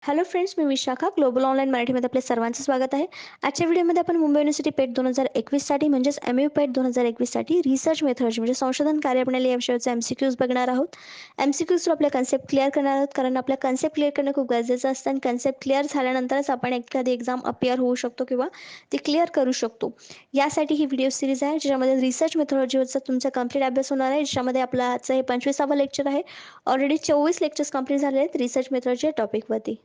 Hello friends, मी Vishakha global online मराठीमध्ये आपल्या सर्वांचं स्वागत आहे. आजच्या व्हिडिओमध्ये आपण मुंबई युनिव्हर्सिटी पेट 2021साठी म्हणजेच MU पेट 2021साठी रिसर्च मेथॉडॉजी म्हणजे संशोधन कार्यप्रणाली या विषयाचे MCQs बघणार आहोत. MCQs थ्रू आपल्या कन्सेप्ट क्लिअर करणार आहोत, कारण आपल्या कन्सेप्ट क्लिअर करणं खूप गरजेचं असतं आणि कन्सेप्ट क्लिअर झाल्यानंतरच आपण एखादी एक्झाम अपियर होऊ शकतो किंवा ती क्लिअर करू शकतो. यासाठी ही व्हिडिओ सिरीज आहे, ज्याच्यामध्ये रिसर्च मेथॉडॉजीवरचा तुमचा कंप्लीट अभ्यास होणार आहे, ज्याच्यामध्ये आपला आजचं हे 25वा लेक्चर आहे. ऑलरेडी 24 लेक्चर्स कंप्लीट झाले आहेत रिसर्च मेथॉडॉजी या टॉपिकवरती.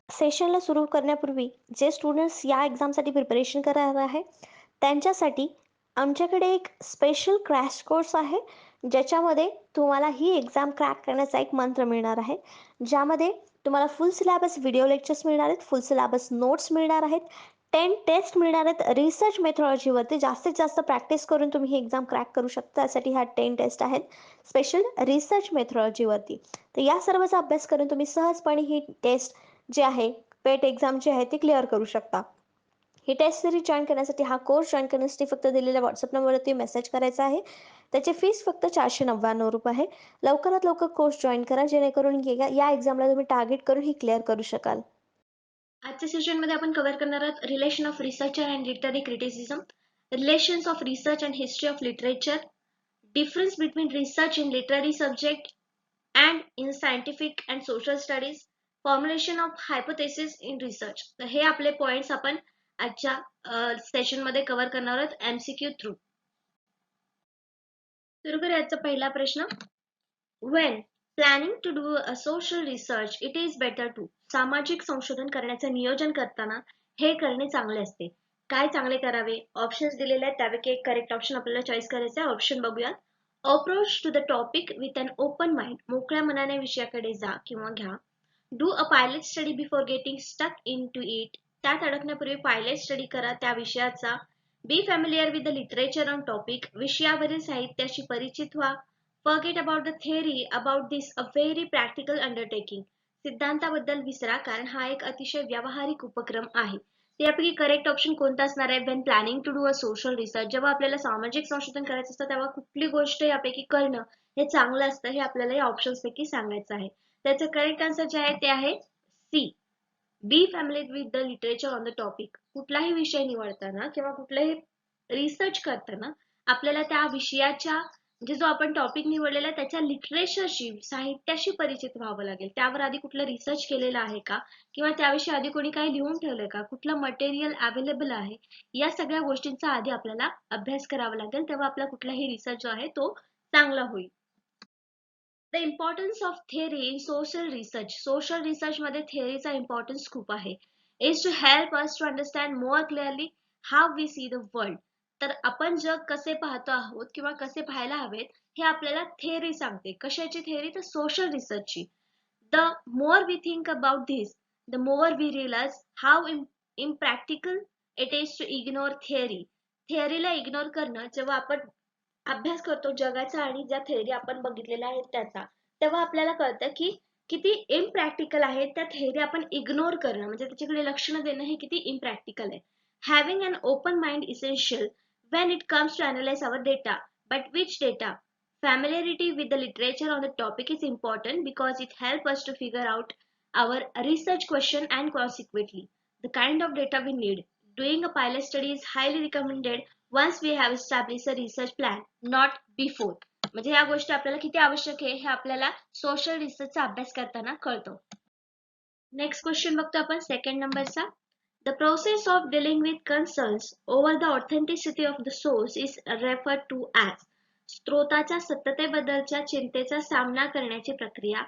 सेशनला सुरू करण्यापूर्वी जे स्टुडंट्स या एक्झामसाठी प्रिपरेशन करणार आहे त्यांच्यासाठी आमच्याकडे एक स्पेशल क्रॅश कोर्स आहे, ज्याच्यामध्ये तुम्हाला ही एक्झाम क्रॅक करण्याचा एक मंत्र मिळणार आहे, ज्यामध्ये तुम्हाला फुल सिलेबस व्हिडिओ लेक्चर्स मिळणार आहेत, फुल सिलेबस नोट्स मिळणार आहेत, 10 टेस्ट मिळणार आहेत. रिसर्च मेथॉडॉजीवरती जास्तीत जास्त प्रॅक्टिस करून तुम्ही ही एक्झाम क्रॅक करू शकता. त्यासाठी ह्या 10 टेस्ट आहेत स्पेशल रिसर्च मेथॉडॉजीवरती. तर या सर्वचा अभ्यास करून तुम्ही सहजपणे ही टेस्ट जे आहे पेट एक्झाम जे आहे ते क्लिअर करू शकता. ही टेस्ट सिरीज जॉईन करण्यासाठी, हा कोर्स जॉईन करण्यासाठी फक्त दिलेल्या व्हॉट्सअप नंबरवरती मेसेज करायचा आहे. त्याची फीस फक्त 499 रुपये आहे. लवकरात लवकर कोर्स जॉईन करा, जेणेकरून या एक्झामला तुम्ही टार्गेट करून ही क्लिअर करू शकाल. आजच्या सेशनमध्ये आपण कव्हर करणार आहोत relation of researcher and literary criticism, relations of research and history of literature, difference between research in literary subject and in scientific and social studies, formulation of hypothesis in research. तर हे आपले points आपण आजच्या सेशनमध्ये cover करणार आहोत MCQ through. सुरू करूया आजचा पहिला प्रश्न. When planning to do a social research, it is better to. सामाजिक संशोधन करण्याचे नियोजन करताना हे करणे चांगले असते. काय चांगले करावे? ऑप्शन्स दिलेले आहेत, त्यापैकी एक करेक्ट ऑप्शन आपल्याला चॉईस करायचा आहे. ऑप्शन बघूया. Approach to the topic with an open mind. मोकळ्या मनाने विषयाकडे जा किंवा घ्या. Do a pilot study before getting stuck into it. त्यात अडकण्यापूर्वी पायलट स्टडी करा त्या विषयाचा. Be familiar with the literature on topic. विषयावरील साहित्याशी परिचित व्हा. Forget about the theory about this a very practical undertaking. सिद्धांताबद्दल विसरा, कारण हा एक अतिशय व्यावहारिक उपक्रम आहे. त्यापैकी करेक्ट ऑप्शन कोणता असणार आहे? When planning to do a social research. जेव्हा आपल्याला सामाजिक संशोधन करायचं असतं तेव्हा कुठली गोष्ट यापैकी करणं हे चांगलं असतं, हे आपल्याला या ऑप्शन्स पैकी सांगायचं आहे. त्याचं करेक्ट आन्सर जे आहे ते आहे C. Be family with the literature on the topic. कुठलाही विषय निवडताना किंवा कुठलाही रिसर्च करताना आपल्याला त्या विषयाच्या म्हणजे जो आपण टॉपिक निवडलेला आहे त्याच्या लिटरेचरशी, साहित्याशी परिचित व्हावं लागेल. त्यावर आधी कुठलं रिसर्च केलेलं आहे का, किंवा त्याविषयी आधी कोणी काही लिहून ठेवलंय का, कुठलं मटेरियल अवेलेबल आहे, या सगळ्या गोष्टींचा आधी आपल्याला अभ्यास करावा लागेल. तेव्हा आपला कुठलाही रिसर्च जो आहे तो चांगला होईल. The importance of theory in social research. Social research मध्ये थिअरीचा इम्पॉर्टन्स खूप आहे. Is to help us to understand more clearly how we see the world. तर आपण जग कसे पाहतो आहोत किंवा कसे पाहायला हवेत हे आपल्याला थिअरी सांगते. कशाची थिअरी? तर सोशल रिसर्चची. The more we think about this, the more we realise how impractical it is to ignore theory. थिअरीला इग्नोर करणं, जेव्हा आपण अभ्यास करतो जगाचा आणि ज्या थेअरी आपण बघितलेल्या आहेत त्याचा, तेव्हा आपल्याला कळतं की किती इम्प्रॅक्टिकल आहे त्या थेअरी आपण इग्नोर करणं, म्हणजे त्याच्याकडे लक्ष न देणं हे किती इम्प्रॅक्टिकल आहे. Having an open mind essential when it comes to analyze our data. But which data? Familiarity with the literature on the topic is important because it helps us to figure out our research question and consequently the kind of data we need. Doing a pilot study is highly recommended once we have established a research plan, not before. म्हणजे या गोष्टी आपल्याला किती आवश्यक आहे हे आपल्याला social रिसर्चचा अभ्यास करताना कळतो. नेक्स्ट क्वेश्चन बघतो आपण सेकंड नंबरचा. The process of dealing with concerns over the authenticity of the source is referred to as. स्रोताच्या सत्यतेबद्दलच्या चिंतेचा सामना करण्याची प्रक्रिया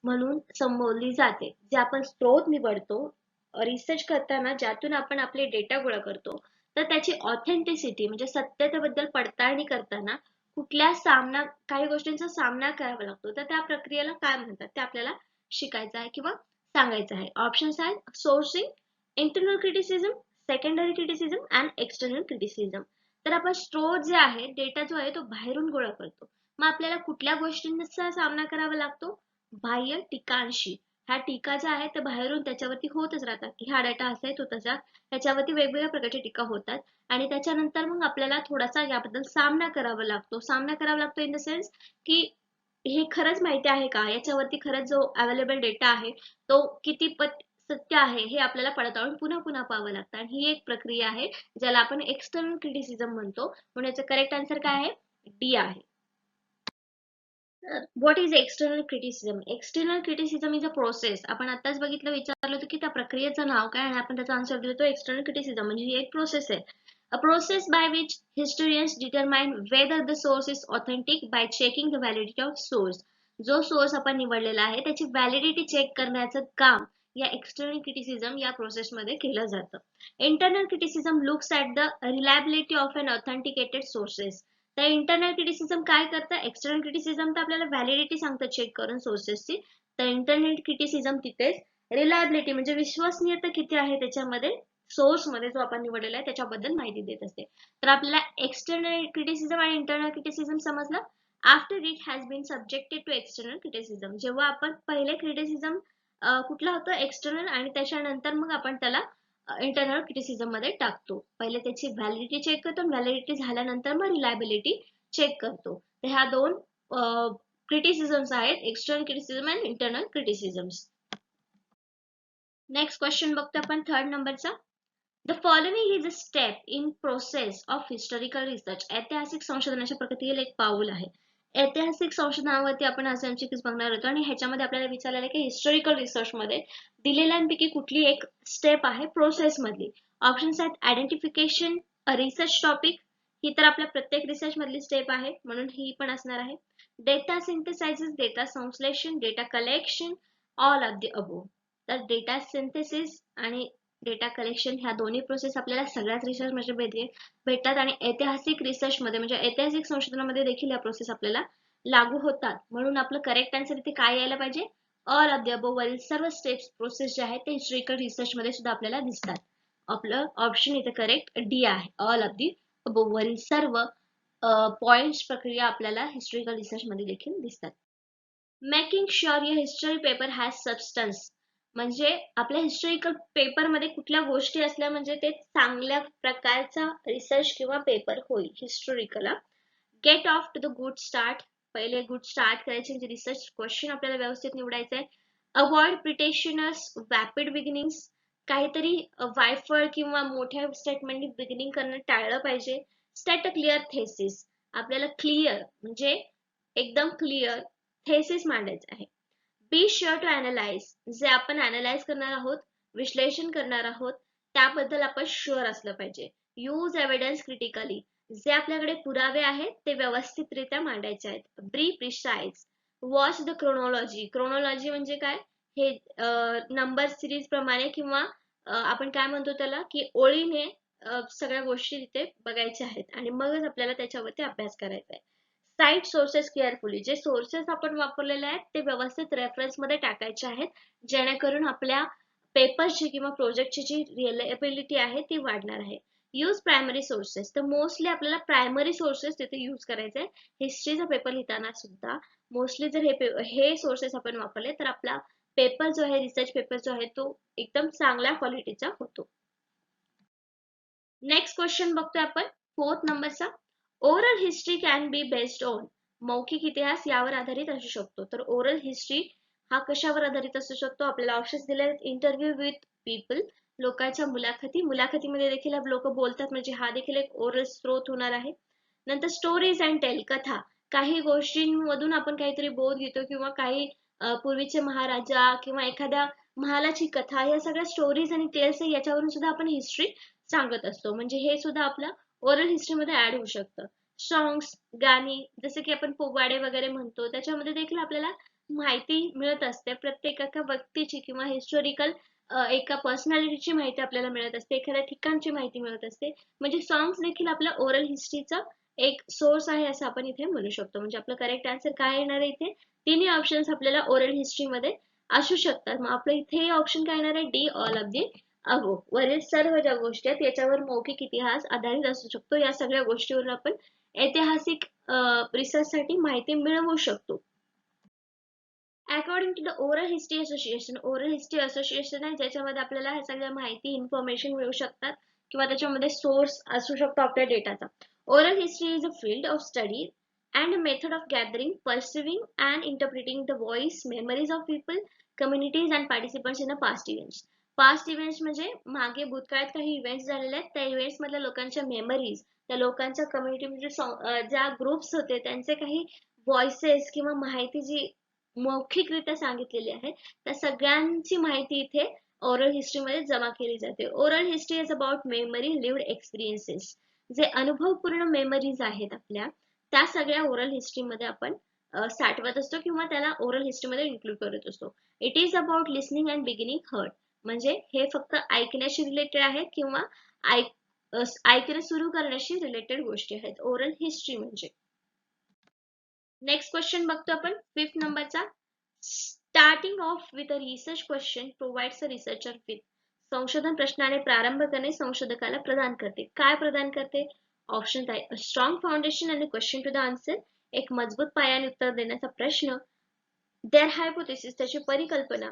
म्हणून संबोधली जाते. जे आपण स्रोत निवडतो रिसर्च करताना, ज्यातून आपण आपले डेटा गोळा करतो, तर त्याची ऑथेंटिसिटी म्हणजे सत्यतेबद्दल पडताळणी करताना काही गोष्टींचा सामना करावा लागतो. तर त्या प्रक्रियेला काय म्हणतात ते आपल्याला शिकायचं आहे किंवा सांगायचं आहे. ऑप्शन्स आहेत sourcing, internal criticism, secondary criticism and external criticism. तर आपण स्रोत जे आहे, डेटा जो आहे तो बाहेरून गोळा करतो. मग आपल्याला कुठल्या गोष्टींचा सामना करावा लागतो? बाह्य टीकांशी. ह्या टीका ज्या आहेत त्या बाहेरून त्याच्यावरती होतच राहतात की हा डेटा असा आहे तो तसा, त्याच्यावरती वेगवेगळ्या प्रकारच्या टीका होतात आणि त्याच्यानंतर मग आपल्याला थोडासा याबद्दल सामना करावा लागतो इन द सेन्स की हे खरंच माहिती आहे का, याच्यावरती खरंच जो अवेलेबल डेटा आहे तो कितीपत सत्य आहे हे आपल्याला पडताळून पुन्हा पुन्हा पाहावं लागतं, आणि ही एक प्रक्रिया आहे ज्याला आपण एक्सटर्नल क्रिटिसिझम म्हणतो. म्हणून याचं करेक्ट आन्सर काय आहे? डी आहे. What is external criticism? External criticism is a process. आपण आताच विचारलं होतं की त्या प्रक्रियेचं नाव काय, आणि आपण त्याचा आन्सर दिला तो एक्सटर्नल क्रिटिसिझम म्हणजे ही एक प्रोसेस आहे. A process by which historians determine whether the source is authentic by checking the validity of source. जो सोर्स आपण निवडलेला आहे त्याची व्हॅलिडिटी चेक करण्याचं काम या एक्सटर्नल क्रिटिसिझम या प्रोसेस मध्ये केलं जातं. Internal criticism looks at the reliability of unauthenticated sources. तर इंटरनल क्रिटिसिझम काय करतं? एक्सटर्नल क्रिटिसिझम तर आपल्याला व्हॅलिडिटी सांगतं चेक करून सोर्सेसची, तर इंटरनल क्रिटिसिझम तिथेच रिलायबिलिटी म्हणजे विश्वसनीयता किती आहे त्याच्यामध्ये, सोर्स मध्ये जो आपण निवडलेला आहे त्याच्याबद्दल माहिती देत असते. तर आपल्याला एक्सटर्नल क्रिटिसिझम आणि इंटरनल क्रिटिसिझम समजलं. After it has been subjected to external criticism, जेव्हा आपण पहिले क्रिटिसिझम कुठला होतं? एक्सटर्नल, आणि त्याच्यानंतर मग आपण त्याला इंटरनल क्रिटिसिझम मध्ये टाकतो. पहिले त्याची व्हॅलिडिटी चेक करतो, व्हॅलिडिटी झाल्यानंतर मग रिलायबिलिटी चेक करतो. तर ह्या दोन क्रिटिसिझम्स आहेत, एक्सटर्नल क्रिटिसिझम आणि इंटरनल क्रिटिसिझम्स. नेक्स्ट क्वेश्चन बघतो आपण थर्ड नंबरचा. The following is a step in process of historical research. ऐतिहासिक संशोधनाच्या प्रगतीतील एक पाऊल आहे. ऐतिहासिक संशोधनावरती आपण आज MCQs बघणार होतो, आणि ह्याच्यामध्ये आपल्याला विचारलेलं आहे की हिस्टॉरिकल रिसर्च मध्ये दिलेल्यांपैकी कुठली एक स्टेप आहे प्रोसेस मधली. ऑप्शन्स आहेत आयडेंटिफिकेशन, अ रिसर्च टॉपिक, ही तर आपल्या प्रत्येक रिसर्च मधली स्टेप आहे म्हणून ही पण असणार आहे. डेटा सिंथेसायझिस, डेटा संश्लेषण, data collection, all of the above. तर डेटा सिंथेसिस आणि डेटा कलेक्शन ह्या दोन्ही प्रोसेस आपल्याला सगळ्याच रिसर्च मध्ये भेटतात, आणि ऐतिहासिक रिसर्च मध्ये म्हणजे ऐतिहासिक संशोधनामध्ये देखील या प्रोसेस आपल्याला लागू होतात. म्हणून आपलं करेक्ट आन्सर इथे काय यायला पाहिजे? ऑल ऑफ द अबोव वरील सर्व स्टेप्स प्रोसेस जे आहेत ते हिस्टॉरिकल रिसर्च मध्ये सुद्धा आपल्याला दिसतात. आपलं ऑप्शन इथे करेक्ट डी आहे. ऑल ऑफ द अबोव वरील सर्व पॉइंट्स प्रक्रिया आपल्याला हिस्टॉरिकल रिसर्च मध्ये देखील दिसतात. Making sure your history paper has substance, म्हणजे आपल्या हिस्टॉरिकल पेपरमध्ये कुठल्या गोष्टी असल्या म्हणजे ते चांगल्या प्रकारचा रिसर्च किंवा पेपर होईल historical. Get off to the good start, पहिले गुड स्टार्ट करायचे म्हणजे रिसर्च क्वेश्चन आपल्याला व्यवस्थित निवडायचे आहे. अवॉइड प्रिटेशनस वॅपिड बिगिनिंग्स, काहीतरी वायफळ किंवा मोठ्या स्टेटमेंटनी बिगिनिंग करणं टाळलं पाहिजे. स्टेट अ क्लिअर थेसिस, आपल्याला क्लिअर म्हणजे एकदम क्लिअर थेसिस मांडायचं आहे. बी शुअर टू अनालाइज, जे आपण अनालाइज करणार आहोत, विश्लेषण करणार आहोत त्याबद्दल आपण शुअर असलं पाहिजे. यूज एव्हिडन्स क्रिटिकली, जे आपल्याकडे पुरावे आहेत ते व्यवस्थितरित्या मांडायचे आहेत. Be precise. Watch the chronology, chronology म्हणजे काय? हे नंबर सिरीज प्रमाणे किंवा आपण काय म्हणतो त्याला की ओळीने सगळ्या गोष्टी तिथे बघायच्या आहेत, आणि मगच आपल्याला त्याच्यावरती अभ्यास करायचा आहे. साईट सोर्सेस केअरफुली, जे सोर्सेस आपण वापरलेले आहेत ते व्यवस्थित रेफरन्स मध्ये टाकायचे आहेत, जेणेकरून आपल्या पेपरची किंवा प्रोजेक्टची जी रिलायबिलिटी आहे ती वाढणार आहे. यूज प्रायमरी सोर्सेस, तर मोस्टली आपल्याला प्रायमरी सोर्सेस तिथे यूज करायचे आहे. हिस्ट्रीचा पेपर लिहिताना सुद्धा मोस्टली जर हे सोर्सेस आपण वापरले तर आपला पेपर जो आहे, रिसर्च पेपर जो आहे तो एकदम चांगल्या क्वालिटीचा होतो. नेक्स्ट क्वेश्चन बघतोय आपण फोर्थ नंबरचा. Oral history can be based on, मौखिक इतिहास यावर आधारित असू शकतो. तर ओरल हिस्ट्री हा कशावर आधारित असू शकतो? आपल्याला ऑप्शन्स दिले आहेत. इंटरव्ह्यू विथ पीपल, लोकांच्या मुलाखती, मुलाखतीमध्ये देखील लोक बोलतात म्हणजे हा देखील एक ओरल स्रोत होणार आहे. नंतर स्टोरीज अँड टेल, कथा, काही गोष्टींमधून आपण काहीतरी बोध घेतो किंवा काही पूर्वीचे महाराजा किंवा एखाद्या महालाची कथा, या सगळ्या स्टोरीज आणि टेल्स याच्यावरून सुद्धा आपण हिस्ट्री सांगत असतो, म्हणजे हे सुद्धा आपल्या ओरल हिस्ट्री मध्ये ऍड होऊ शकतं. सॉंग्स, गाणी, जसे की आपण पोवाडे वगैरे म्हणतो त्याच्यामध्ये देखील आपल्याला माहिती मिळत असते. प्रत्येक एका व्यक्तीची किंवा हिस्टॉरिकल एका पर्सनॅलिटीची माहिती आपल्याला मिळत असते, एखाद्या ठिकाणची माहिती मिळत असते. म्हणजे सॉंग्स देखील आपल्या ओरल हिस्ट्रीचा एक सोर्स आहे असं आपण इथे म्हणू शकतो. म्हणजे आपलं करेक्ट आन्सर काय येणार आहे? इथे तिन्ही ऑप्शन्स आपल्याला ओरल हिस्ट्री मध्ये असू शकतात. मग आपलं इथे ऑप्शन काय येणार आहे? D, all of the above. वरील सर्व ज्या गोष्टी आहेत याच्यावर मौखिक इतिहास आधारित असू शकतो. या सगळ्या गोष्टीवर आपण ऐतिहासिक रिसर्च साठी माहिती मिळवू शकतो. According to the oral history association, oral history association आहे ज्याच्यामध्ये आपल्याला ह्या सगळ्या माहिती इन्फॉर्मेशन मिळू शकतात किंवा त्याच्यामध्ये सोर्स असू शकतो आपल्या डेटाचा. Oral history is a field of study and a method of gathering, perceiving and interpreting the voice, memories of people, communities and participants in the past events. Past events म्हणजे मागे भूतकाळात काही इव्हेंट्स झालेले आहेत, त्या इव्हेंट्स मधल्या लोकांच्या memories, त्या लोकांच्या कम्युनिटी म्हणजे ज्या ग्रुप्स होते त्यांचे काही व्हॉइसेस किंवा माहिती जी मौखिकरित्या सांगितलेली आहे त्या सगळ्यांची माहिती इथे ओरल हिस्ट्रीमध्ये जमा केली जाते. Oral history is about memory lived experiences. जे अनुभवपूर्ण मेमरीज आहेत आपल्या त्या सगळ्या ओरल हिस्ट्रीमध्ये आपण साठवत असतो किंवा त्याला ओरल हिस्ट्रीमध्ये इन्क्लूड करत असतो. It is about listening and beginning hurt. म्हणजे हे फक्त ऐकण्याशी रिलेटेड आहे किंवा ऐकणं सुरू करण्याशी रिलेटेड गोष्टी आहेत ओरल हिस्ट्री म्हणजे. नेक्स्ट क्वेश्चन बघतो आपण 5th नंबरचा. Starting of with a research question provides a researcher with. संशोधन प्रश्नाने प्रारंभ करणे संशोधकाला प्रदान करते. काय प्रदान करते? ऑप्शन आहे अ स्ट्रॉंग फाउंडेशन आणि क्वेश्चन टू द आन्सर. एक मजबूत पायाने उत्तर देण्याचा प्रश्न. देअर हायपोथेसिस त्याची परिकल्पना.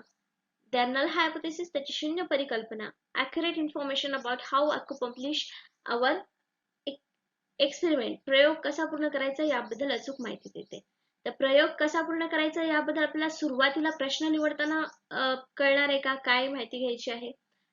देअर नल हायपोथेसिस त्याची शून्य परिकल्पना. Accurate information about how accomplish our experiment. प्रयोग कसा पूर्ण करायचा याबद्दल अचूक माहिती देते. तर प्रयोग कसा पूर्ण करायचा याबद्दल आपल्याला सुरुवातीला प्रश्न निवडताना कळणार आहे का काय माहिती घ्यायची आहे?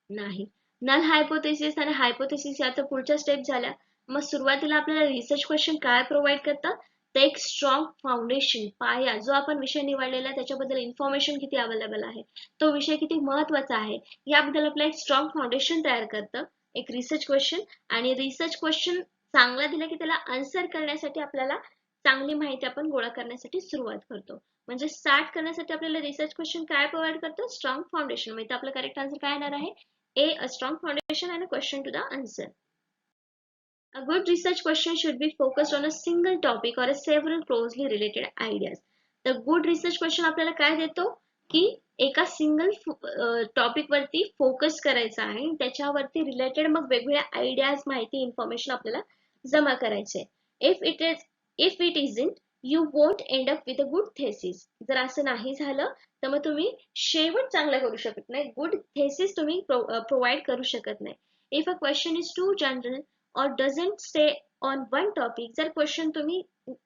नाही. नल हायपोथेसिस आणि हायपोथेसिस या तर पुढच्या स्टेप झाल्या. मग सुरुवातीला आपल्याला रिसर्च क्वेश्चन काय प्रोव्हाइड करतात? तर एक स्ट्रॉंग फाउंडेशन पाया, जो आपण विषय निवडलेला आहे त्याच्याबद्दल इन्फॉर्मेशन किती अवेलेबल आहे, तो विषय किती महत्वाचा आहे याबद्दल आपल्याला एक स्ट्रॉंग फाउंडेशन तयार करतं एक रिसर्च क्वेश्चन. आणि रिसर्च क्वेश्चन चांगला दिला की त्याला आन्सर करण्यासाठी आपल्याला चांगली माहिती आपण गोळा करण्यासाठी सुरुवात करतो. म्हणजे स्टार्ट करण्यासाठी आपल्याला रिसर्च क्वेश्चन काय प्रोव्हाइड करतो? Strong foundation. म्हणजे आपलं करेक्ट आन्सर काय येणार आहे? A. A strong foundation and a question to the answer. A good research question should be focused on a single topic or a several closely related ideas. The good research question आपल्याला काय देतो की एका single topic वरती focus करायचा आहे, त्याच्यावरती related मग वेगवेगळ्या आयडियाज, माहिती, इन्फॉर्मेशन आपल्याला जमा करायचे. If it isn't you won't end up with a good thesis. जर असं नाही झालं तर मग तुम्ही शेवट चांगला करू शकत नाही, गुड थेसिस तुम्ही प्रोव्हाइड करू शकत नाही. If a question is too general or doesn't stay on one topic. जर क्वेश्चन तुम्ही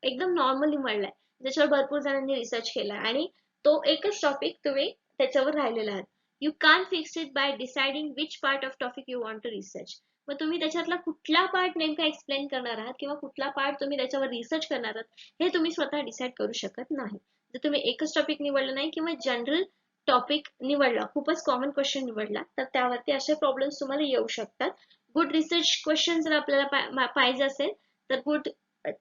एकदम नॉर्मल निवडलाय, ज्याच्यावर भरपूर जणांनी रिसर्च केलाय आणि तो एकच टॉपिक तुम्ही त्याच्यावर राहिलेला आहात, you can fix it by deciding which part of topic you want to research. मग तुम्ही त्याच्यातला कुठला पार्ट नेमका एक्सप्लेन करणार आहात किंवा कुठला पार्ट तुम्ही त्याच्यावर रिसर्च करणार आहात हे तुम्ही स्वतः डिसाइड करू शकत नाही. जर तुम्ही एकच टॉपिक निवडला नाही किंवा जनरल टॉपिक निवडला, खूपच कॉमन क्वेश्चन निवडला, तर त्यावरती असे प्रॉब्लेम्स तुम्हाला येऊ शकतात. गुड रिसर्च क्वेश्चन जर आपल्याला पाहिजे असेल तर गुड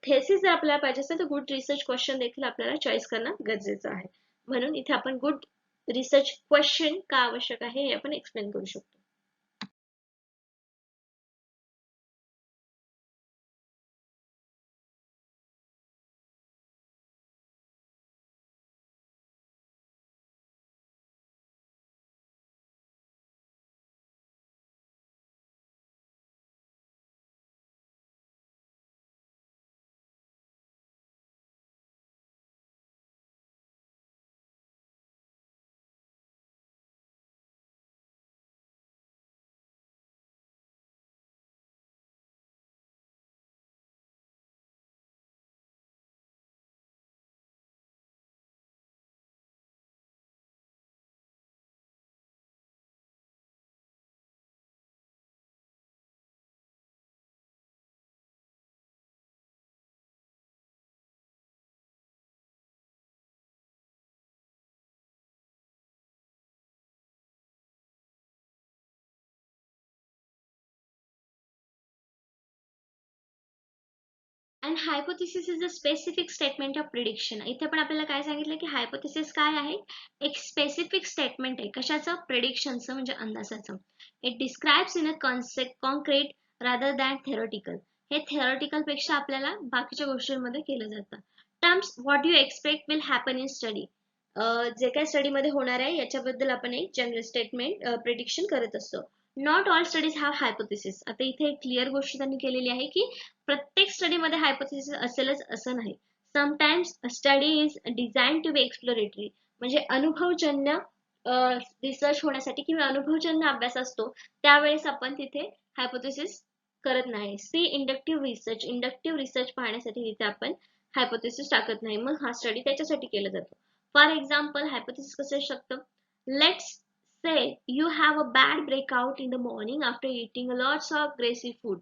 थेसिस जर आपल्याला पाहिजे असेल तर गुड रिसर्च क्वेश्चन देखील आपल्याला चॉईस करणं गरजेचं आहे. म्हणून इथे आपण गुड रिसर्च क्वेश्चन का आवश्यक आहे हे आपण एक्सप्लेन करू शकतो. And hypothesis is a specific statement of prediction. इथे पण आपल्याला काय सांगितलं की हायपोथेसिस काय आहे? एक स्पेसिफिक स्टेटमेंट आहे. कशाचं? प्रिडिक्शनचं म्हणजे अंदाजाचं. It describes in a concept concrete rather than theoretical. हे थेरोटिकल पेक्षा आपल्याला बाकीच्या गोष्टींमध्ये केलं जातं. Terms what you expect will happen in study. जे काय स्टडीमध्ये होणार आहे याच्याबद्दल आपण एक जनरल स्टेटमेंट प्रिडिक्शन करत असतो. Not all studies have hypothesis. आता इथे क्लिअर गोष्ट त्यांनी केलेली आहे की प्रत्येक स्टडीमध्ये हायपोथेसिस असेलच असं नाही. Sometimes study is design to be exploratory. म्हणजे अनुभवजन्य रिसर्च होण्यासाठी किंवा अनुभवजन्य अभ्यास असतो त्यावेळेस आपण तिथे हायपोथेसिस करत नाही. See inductive research. Inductive research पाहण्यासाठी तिथे आपण हायपोथेसिस टाकत नाही. मग हा स्टडी त्याच्यासाठी केला जातो. फॉर एक्झाम्पल हायपोथेसिस कसं असू शकतं? Let's say you have a bad breakout in the morning after eating lots of greasy food.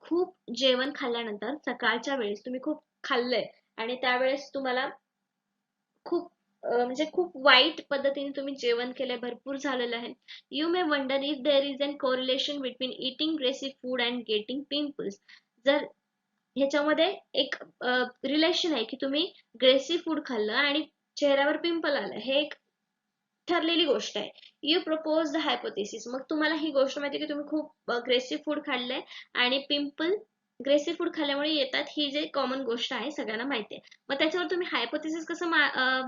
खूप जेवण खाल्ल्यानंतर सकाळच्या वेळेस तुम्ही खूप खाल्लंय आणि त्यावेळेस तुम्हाला खूप म्हणजे खूप वाईट पद्धतीने तुम्ही जेवण केलंय, भरपूर झालेलं आहे. You may wonder if there is an correlation between eating greasy food and getting pimples. जर ह्याच्यामध्ये एक रिलेशन आहे की तुम्ही ग्रेसी फूड खाल्लं आणि चेहऱ्यावर पिंपल आलं, हे एक ठरलेली गोष्ट आहे. You propose the hypothesis. मग तुम्हाला ही गोष्ट माहिती की तुम्ही खूप ग्रेसी फूड खाल्लंय आणि पिंपल ग्रेसी फूड खाल्ल्यामुळे येतात, ही जे कॉमन गोष्ट आहे सगळ्यांना माहिती आहे. मग त्याच्यावर तुम्ही हायपोथेसिस कसं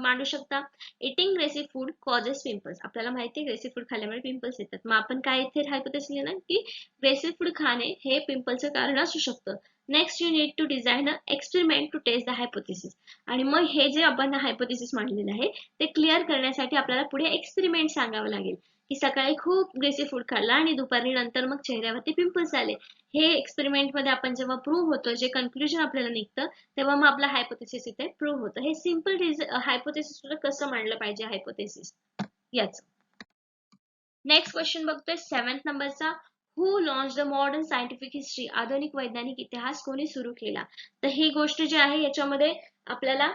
मांडू शकता? Eating greasy food causes pimples. आपल्याला माहिती आहे ग्रेसी फूड खाल्ल्यामुळे पिंपल्स येतात. मग आपण काय इथे हायपोथेसिस लिहिणार की ग्रेसी फूड खाणे हे पिंपलचं कारण असू शकतं. Next you need to design a experiment to test the hypothesis. आणि मग हे जे आपण हायपोथेसिस मांडलेलं आहे ते क्लिअर करण्यासाठी आपल्याला पुढे एक्सपेरिमेंट सांगावं लागेल की सकाळी खूप ग्रेसी फूड खाल्ला आणि दुपारी नंतर मग चेहऱ्यावरती पिंपल्स आले. हे एक्सपेरिमेंट मध्ये आपण जेव्हा प्रूव्ह होतो, जे कन्क्लुजन आपल्याला निघतं, तेव्हा मग आपला हायपोथेसिस इथे प्रूव्ह होतं. हे सिम्पल हायपोथेसिस कसं मांडलं पाहिजे हायपोथेसिस याच. नेक्स्ट क्वेश्चन बघतोय 7th नंबरचा. Who launch the modern scientific history. आधुनिक वैज्ञानिक इतिहास कोणी सुरू केला? तर ही गोष्ट जी आहे याच्यामध्ये आपल्याला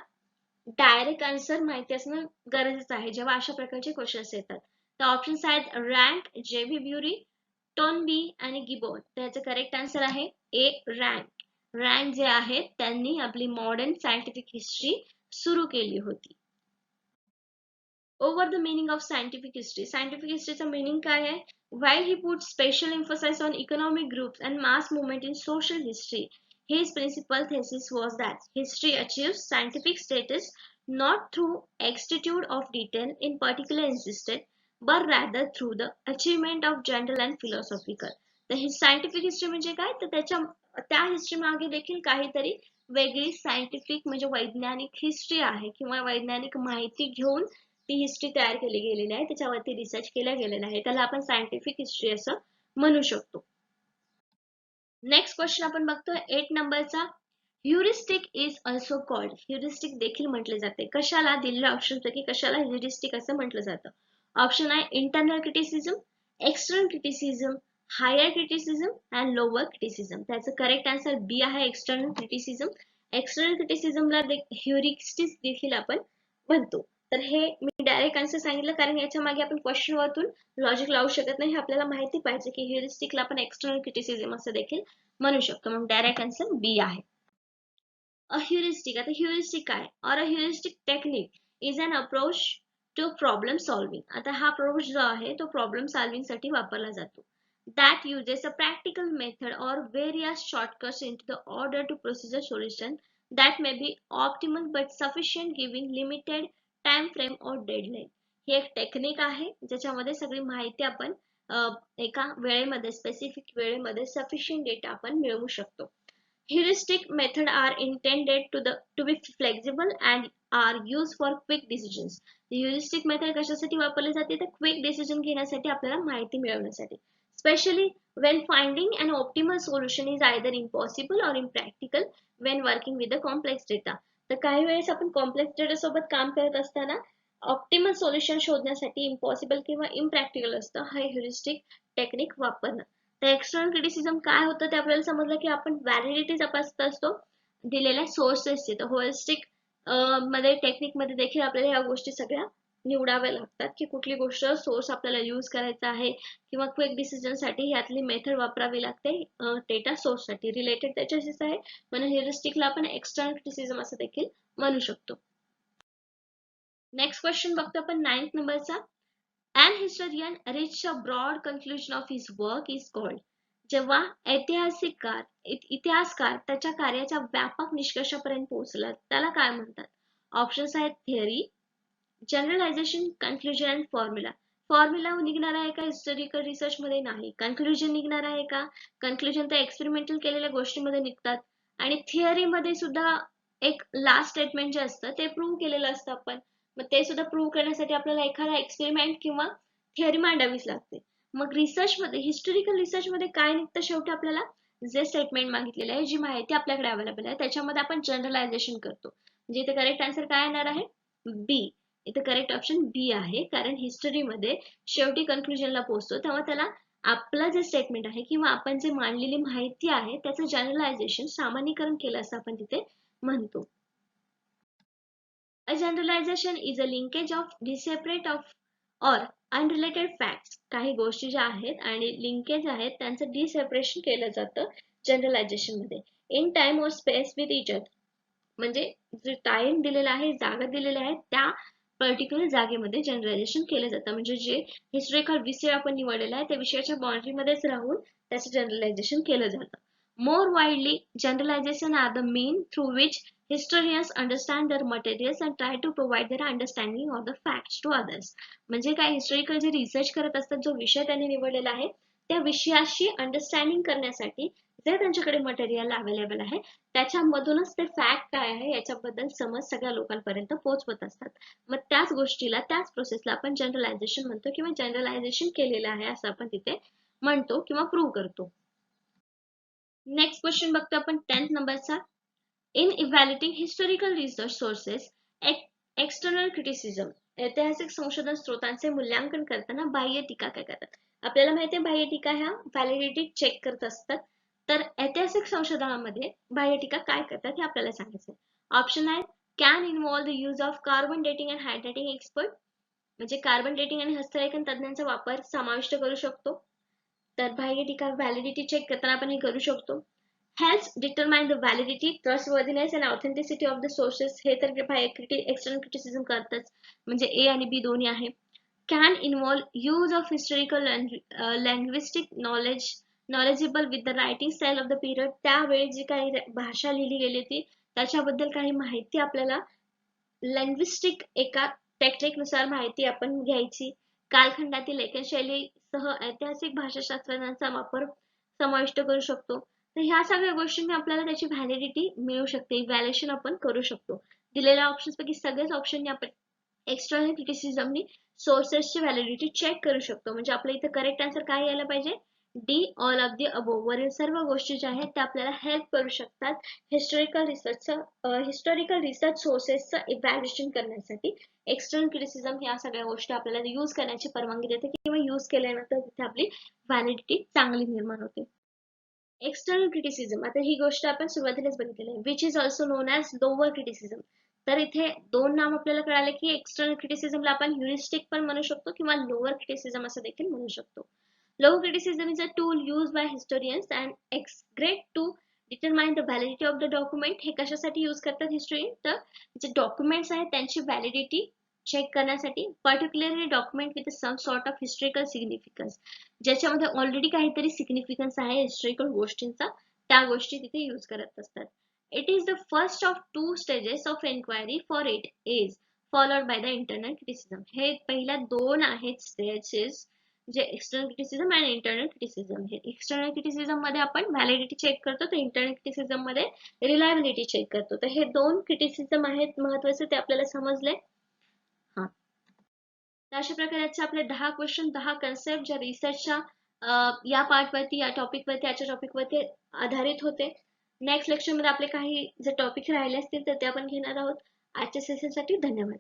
डायरेक्ट आन्सर माहिती असणं गरजेचं आहे जेव्हा अशा प्रकारचे क्वेश्चन्स येतात. तर ऑप्शन्स आहेत रँक, जेव्ही ब्युरी, टोनबी आणि गिबॉन. त्याचं करेक्ट आन्सर आहे ए, रँक. रँक जे आहेत त्यांनी आपली मॉडर्न सायंटिफिक हिस्ट्री सुरू केली होती. Over the meaning of scientific history. Scientific historyचा meaning काय आहे? While he put special emphasis on economic groups and mass movement in social history, his principal thesis was that history achieves scientific status not through exactitude of detail in particular insisted, but rather through the achievement of general and philosophical. तर ही scientific history म्हणजे काय? तर त्या history मागे देखील काहीतरी वेगळी scientific म्हणजे वैज्ञानिक हिस्ट्री आहे किंवा वैज्ञानिक माहिती घेऊन ती हिस्ट्री तयार केली गेलेली आहे, त्याच्यावरती रिसर्च केला गेलेला आहे, त्याला आपण सायंटिफिक हिस्ट्री असं म्हणू शकतो. नेक्स्ट क्वेश्चन आपण बघतोय 8 नंबरचा. Heuristic is also called. Heuristic देखील म्हटले जाते. कशाला? दिलेल्या ऑप्शन पैकी कशाला ह्युरिस्टिक असं म्हटलं जातं? ऑप्शन आहे internal criticism, external criticism, higher criticism and lower criticism. त्याचं करेक्ट आन्सर बी आहे, एक्सटर्नल क्रिटिसिझम. एक्सटर्नल क्रिटिसिझमला ह्युरिस्टिक देखील आपण म्हणतो. तर हे मी डायरेक्ट आन्सर सांगितलं कारण याच्या मागे आपण क्वेश्चन वरतून लॉजिक लावू शकत नाही. हे आपल्याला माहिती पाहिजे की ह्युरिस्टिकला आपण एक्सटर्नल क्रिटिसिझम असं देखील म्हणू शकतो. मग डायरेक्ट आन्सर बी आहे. A heuristic. आता ह्युरिस्टिक काय? Or a heuristic technique is an approach to problem solving. आता हा अप्रोच जो आहे तो प्रॉब्लेम सॉल्विंग साठी वापरला जातो. That uses a practical method or various shortcuts into the order to procedure solution that may be optimal but sufficient given limited time frame or deadline. ही एक technique आहे ज्याच्यामध्ये सगळी माहिती आपण एका वेळेमध्ये स्पेसिफिक वेळेमध्ये सफिशियंट डेटा आपण मिळवू शकतो. Heuristic methods are intended to be flexible and are used for quick decisions. Heuristic method कशासाठी वापरली जाते? तर क्विक डिसिजन घेण्यासाठी, आपल्याला माहिती मिळवण्यासाठी. Especially when finding an optimal solution is either impossible or impractical when working with the complex data. तर काही वेळेस आपण कॉम्प्लेक्स डेटा सोबत काम करत असताना ऑप्टिमल सोल्युशन शोधण्यासाठी इम्पॉसिबल किंवा इम्प्रॅक्टिकल असतं हा ह्युरिस्टिक टेक्निक वापरणं. तर एक्सटर्नल क्रिटिसिझम काय होतं ते आपल्याला समजलं की आपण व्हॅलिडिटी तपासत असतो दिलेल्या सोर्सेसची. तर होलिस्टिक मध्ये टेक्निक मध्ये देखील आपल्याला ह्या गोष्टी सगळ्या निवडाव्या लागतात की कुठली गोष्ट सोर्स आपल्याला यूज करायचा आहे किंवा क्विक डिसिजन साठी यातली मेथड वापरावी लागते डेटा सोर्स साठी रिलेटेड त्याच्याशीच आहे. म्हणून ह्युरिस्टिकला आपण एक्सटर्नल क्रिटिसिझम असं देखील म्हणू शकतो. नेक्स्ट क्वेश्चन बघतो आपण 9th नंबरचा. An historian reached a broad conclusion of his work is called. जेव्हा इतिहासकार त्याच्या कार्याच्या व्यापक निष्कर्षापर्यंत पोहोचला त्याला काय म्हणतात? ऑप्शन्स आहेत theory, generalization, conclusion and formula. Formula निघणार आहे का हिस्टॉरिकल रिसर्च मध्ये? नाही. कन्क्लुजन निघणार आहे का? कन्क्लुजन तर एक्सपेरिमेंटल केलेल्या गोष्टींमध्ये निघतात. आणि थिअरी मध्ये सुद्धा एक लास्ट स्टेटमेंट जे असतं ते प्रूव्ह केलेलं असतं आपण. मग ते सुद्धा प्रूव्ह करण्यासाठी आपल्याला एखादा एक्सपेरिमेंट किंवा थिअरी मांडावीच लागते. मग रिसर्च मध्ये, हिस्टॉरिकल रिसर्च मध्ये काय निघतं? शेवटी आपल्याला जे स्टेटमेंट मागितलेलं आहे, जी माहिती आपल्याकडे अवेलेबल आहे त्याच्यामध्ये आपण जनरलायझेशन करतो. म्हणजे इथे करेक्ट आन्सर काय येणार आहे? बी. इथे करेक्ट ऑप्शन बी आहे, कारण हिस्टरीमध्ये शेवटी कन्क्लुजनला पोहोचतो तेव्हा त्याला आपलं जे स्टेटमेंट आहे किंवा आपण जे मांडलेली माहिती आहे त्याचं जनरलायझेशन, सामान्यीकरण केलं असं आपण तिथे म्हणतो. A generalization is a linkage of disparate of or unrelated facts. काही गोष्टी ज्या आहेत आणि लिंकेज आहेत त्यांचं डिसेपरेशन केलं जातं जनरलायझेशन मध्ये. इन टाइम और स्पेस विथ इच अदर, म्हणजे जे टाइम दिलेला आहे, जागा दिलेली आहे, त्या पर्टिक्युलर जागेमध्ये जनरलायझेशन केलं जातं. म्हणजे जे हिस्टॉरिकल विषय आपण निवडलेला आहे त्या विषयाच्या बाउंड्री मध्येच राहून त्याचं जनरलायझेशन केलं जातं. More widely, generalization are the mean through which historians understand their materials and try to provide their understanding of the facts to others. म्हणजे काय, हिस्टॉरिकल जे रिसर्च करत असतात, जो विषय त्यांनी निवडलेला आहे त्या विषयाशी अंडरस्टँडिंग करण्यासाठी जे त्यांच्याकडे मटेरियल अवेलेबल आहे त्याच्यामधूनच ते फॅक्ट काय आहे याच्याबद्दल समज सगळ्या लोकांपर्यंत पोहोचवत असतात. मग त्याच गोष्टीला, त्याच प्रोसेसला आपण जनरलायझेशन म्हणतो किंवा जनरलायझेशन केलेलं आहे असं आपण तिथे म्हणतो किंवा प्रूव्ह करतो. नेक्स्ट क्वेश्चन बघतो आपण 10th नंबरचा. In evaluating historical research sources, external criticism, ऐतिहासिक संशोधन स्रोतांचे मूल्यांकन करताना बाह्य टीका काय करतात? आपल्याला माहिती आहे बाह्य टीका ह्या व्हॅलिडिटी चेक करत असतात. तर ऐतिहासिक संशोधनामध्ये बाह्य टीका काय करतात हे आपल्याला सांगायचं आहे. ऑप्शन आहे, can involve the use of carbon dating and hydrating expert, म्हणजे कार्बन डेटिंग आणि हस्तलेखन तज्ञांचा वापर समाविष्ट करू शकतो. तर बाह्य टीका व्हॅलिडिटी चेक करताना आपण हे करू शकतो. helps determine the validity, trustworthiness and authenticity of the sources, हे तर एक्सटर्नल क्रिटिसिझम करतात, म्हणजे ए आणि बी दोन्ही आहे. can involve use of historical and linguistic knowledgeable with the writing style of the period, त्यावेळी जी काही भाषा लिहिली गेली ती त्याच्याबद्दल काही माहिती आपल्याला लँग्विस्टिक एका टेक्निक नुसार माहिती आपण घ्यायची. कालखंडातील लेखनशैलीसह ऐतिहासिक भाषाशास्त्रज्ञांचा वापर समाविष्ट करू शकतो. तर ह्या सगळ्या गोष्टींनी आपल्याला त्याची व्हॅलिडिटी मिळू शकते, इव्हॅल्युएशन आपण करू शकतो. दिलेल्या ऑप्शन्स पैकी सगळ्याच ऑप्शननी आपण एक्सटर्नल क्रिटिसिझमनी सोर्सेसची व्हॅलिडिटी चेक करू शकतो. म्हणजे आपल्या इथे करेक्ट आन्सर काय यायला पाहिजे, D, all of the above. वरील सर्व गोष्टी ज्या आहेत त्या आपल्याला हेल्प करू शकतात हिस्टॉरिकल रिसर्च सोर्सेसचं इव्हॅल्युएशन करण्यासाठी. एक्सटर्नल क्रिटिसिझम ह्या सगळ्या गोष्टी आपल्याला यूज करण्याची परवानगी देते किंवा यूज केल्यानंतर तिथे आपली व्हॅलिडिटी चांगली निर्माण होते. एक्सटर्नल क्रिटिसिझम, आता ही गोष्ट आपण सुरुवातीलाच बघितलेली आहे, which is also non as lower criticism. तर इथे दोन नाम आपल्याला कळाले की एक्सटर्नल क्रिटिसिझमला आपण ह्युरिस्टिक पण म्हणू शकतो किंवा लोअर क्रिटिसिझम असं देखील म्हणू शकतो. Lower criticism is a tool use by historians and exegetes to determine the validity of the document. हे कशासाठी यूज करतात हिस्टोरियन, तर जे डॉक्युमेंट्स आहेत त्यांची व्हॅलिडिटी चेक करण्यासाठी, particularly document with some sort of historical significance, ज्याच्यामध्ये ऑलरेडी काहीतरी सिग्निफिकन्स आहे हिस्टॉरिकल गोष्टींचा, त्या गोष्टी तिथे यूज करत असतात. It is the first of two stages of enquiry for it is followed by the internal criticism. हे पहिल्या दोन आहेत स्टेजेस, जे एक्सटर्नल क्रिटिसिझम आणि इंटरनल क्रिटिसिझम. हे एक्सटर्नल क्रिटिसिझम मध्ये आपण व्हॅलिडिटी चेक करतो, तर इंटरनल क्रिटिसिझम मध्ये रिलायबिलिटी चेक करतो. तर हे दोन क्रिटिसिझम आहेत महत्वाचे, ते आपल्याला समजले. हा, तर अशा प्रकारचे आपले 10 क्वेश्चन, 10 कन्सेप्ट ज्या रिसर्चच्या या पार्टवरती, या टॉपिकवरती, याच्या टॉपिकवरती आधारित होते. नेक्स्ट लेक्चरमध्ये आपले काही जे टॉपिक राहिले असतील तर ते आपण घेणार आहोत. आजच्या सेशनसाठी धन्यवाद.